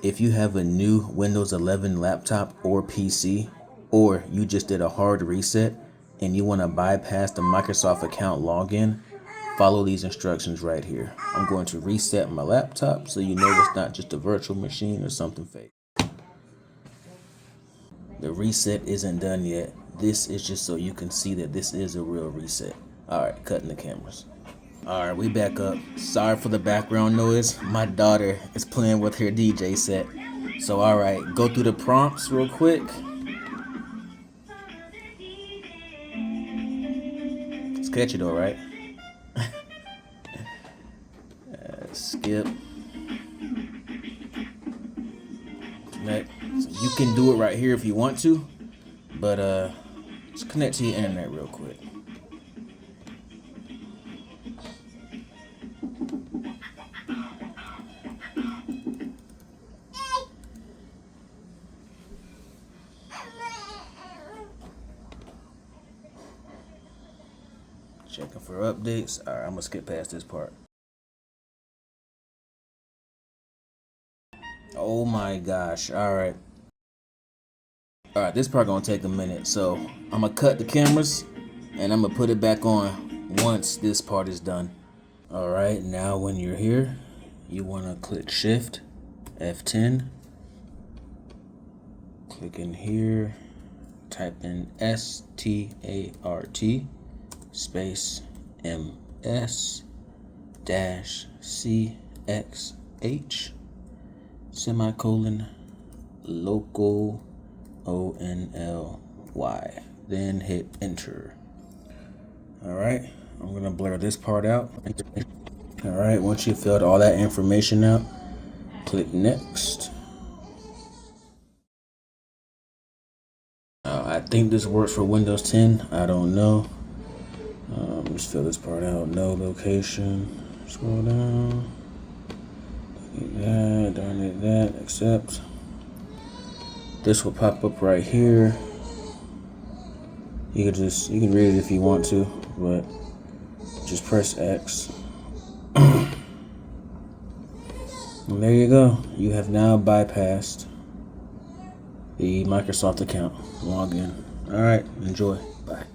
If you have a new Windows 11 laptop or PC, or you just did a hard reset and you want to bypass the Microsoft account login, follow these instructions right here. I'm going to reset my laptop so you know it's not just a virtual machine or something fake. The reset isn't done yet. This is just so you can see that this is a real reset. Alright, cutting the cameras. Alright, we back up. Sorry for the background noise. My daughter is playing with her DJ set. So alright, go through the prompts real quick. It's catchy though, right? Skip. Connect. So you can do it right here if you want to, but just connect to your internet real quick. Checking for updates. Alright, I'm gonna skip past this part. Oh my gosh. Alright, this part gonna take a minute. So I'm gonna cut the cameras and I'm gonna put it back on once this part is done. Alright, now when you're here, you wanna click Shift F10. Click in here, type in START space MS-CXH semicolon local ONLY, then hit enter. Alright, I'm gonna blur this part out. Alright, once you filled all that information out, click next. I think this works for Windows 10, I don't know. Just fill this part out. No location. Scroll down. Don't need that. Accept. This will pop up right here. You can read it if you want to, but just press X. And there you go. You have now bypassed the Microsoft account. Log in. All right. Enjoy. Bye.